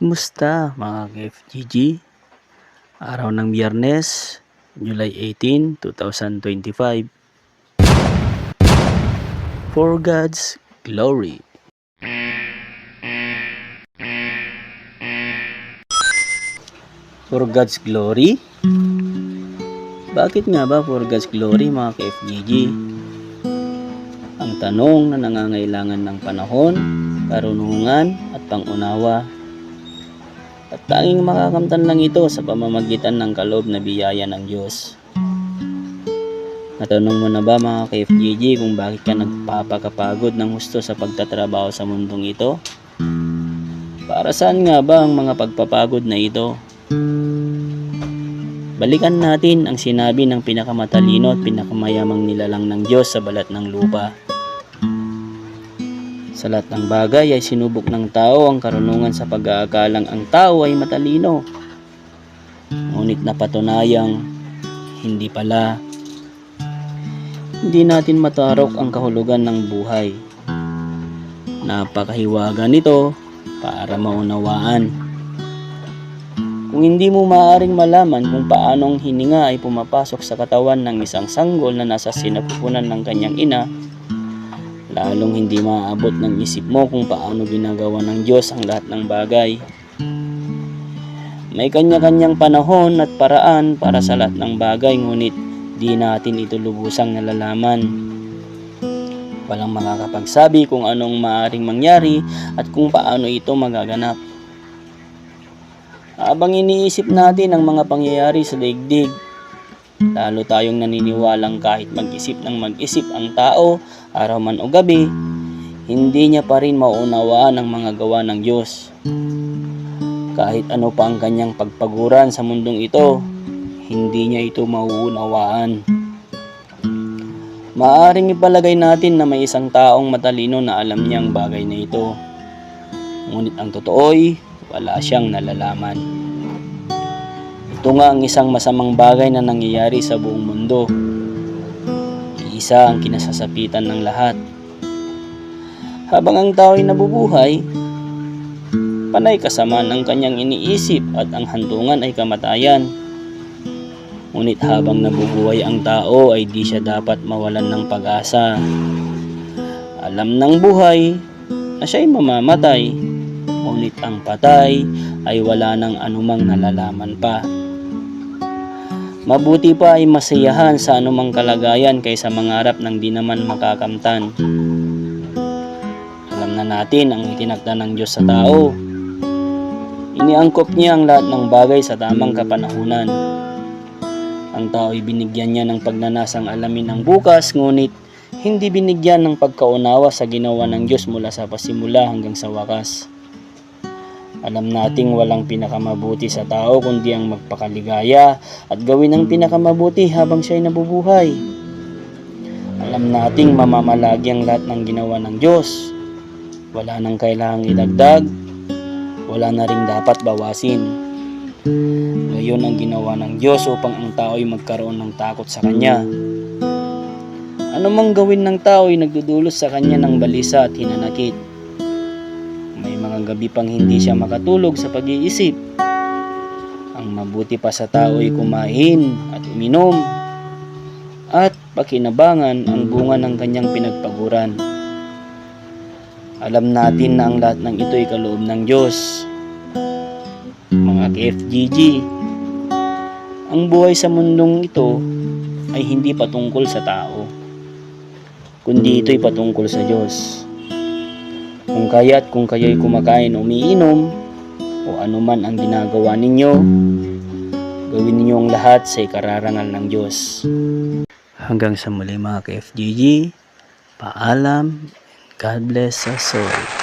Kumusta mga ka-FGG? Araw ng Biyernes, July 18, 2025. For God's glory. For God's glory? Bakit nga ba for God's glory mga ka-FGG? Ang tanong na nangangailangan ng panahon, karunungan at pangunawa. At tanging makakamtan lang ito sa pamamagitan ng kaloob na biyaya ng Diyos. Natanong mo na ba mga ka-FGG kung bakit ka nagpapakapagod ng husto sa pagtatrabaho sa mundong ito? Para saan nga ba ang mga pagpapagod na ito? Balikan natin ang sinabi ng pinakamatalino at pinakamayamang nilalang ng Diyos sa balat ng lupa. Sa lahat ng bagay ay sinubok ng tao ang karunungan sa pag-aakalang ang tao ay matalino. Ngunit napatunayang hindi pala. Hindi natin matarok ang kahulugan ng buhay. Napakahiwaga nito para maunawaan. Kung hindi mo maaaring malaman kung paanong hininga ay pumapasok sa katawan ng isang sanggol na nasa sinapupunan ng kanyang ina, lalong hindi maaabot ng isip mo kung paano ginagawa ng Diyos ang lahat ng bagay. May kanya-kanyang panahon at paraan para sa lahat ng bagay, ngunit di natin ito lubusang nalalaman. Walang makakapagsabi kung anong maaaring mangyari at kung paano ito magaganap. Habang iniisip natin ang mga pangyayari sa daigdig, lalo tayong naniniwalang kahit mag-isip ng mag-isip ang tao, araw man o gabi, hindi niya pa rin mauunawaan ang mga gawa ng Diyos. Kahit ano pa ang kanyang pagpaguran sa mundong ito, hindi niya ito mauunawaan. Maaaring ipalagay natin na may isang taong matalino na alam niya ang bagay na ito. Ngunit ang totoo'y wala siyang nalalaman. Ito nga ang isang masamang bagay na nangyayari sa buong mundo. Isa ang kinasasapitan ng lahat. Habang ang tao ay nabubuhay, panay kasamaan ang kanyang iniisip at ang hantungan ay kamatayan. Ngunit habang nabubuhay ang tao ay di siya dapat mawalan ng pag-asa. Alam ng buhay na siya'y mamamatay, ngunit ang patay ay wala ng anumang nalalaman pa. Mabuti pa ay masiyahan sa anumang kalagayan kaysa mangarap ng di naman makakamtan. Alam na natin ang itinakda ng Diyos sa tao. Iniangkop niya ang lahat ng bagay sa tamang kapanahunan. Ang tao ay binigyan niya ng pagnanasang alamin ang bukas, ngunit hindi binigyan ng pagkaunawa sa ginawa ng Diyos mula sa pasimula hanggang sa wakas. Alam nating walang pinakamabuti sa tao kundi ang magpakaligaya at gawin ang pinakamabuti habang siya'y nabubuhay. Alam nating mamamalagi ang lahat ng ginawa ng Diyos. Wala nang kailangang idagdag, wala na ring dapat bawasin. Ngayon ang ginawa ng Diyos upang ang tao ay magkaroon ng takot sa Kanya. Ano mang gawin ng tao ay nagdudulos sa Kanya ng balisa at hinanakit. May mga gabi pang hindi siya makatulog sa pag-iisip. Ang mabuti pa sa tao ay kumain at uminom at pakinabangan ang bunga ng kanyang pinagpaguran. Alam natin na ang lahat ng ito ay kaloob ng Diyos. Mga ka-FGG, ang buhay sa mundong ito ay hindi patungkol sa tao, kundi ito'y patungkol sa Diyos. Kung kayo'y kumakain o umiinom, o anuman ang ginagawa ninyo, gawin ninyo ang lahat sa ikararangal ng Diyos. Hanggang sa muli mga ka-FGG, paalam, God bless us all.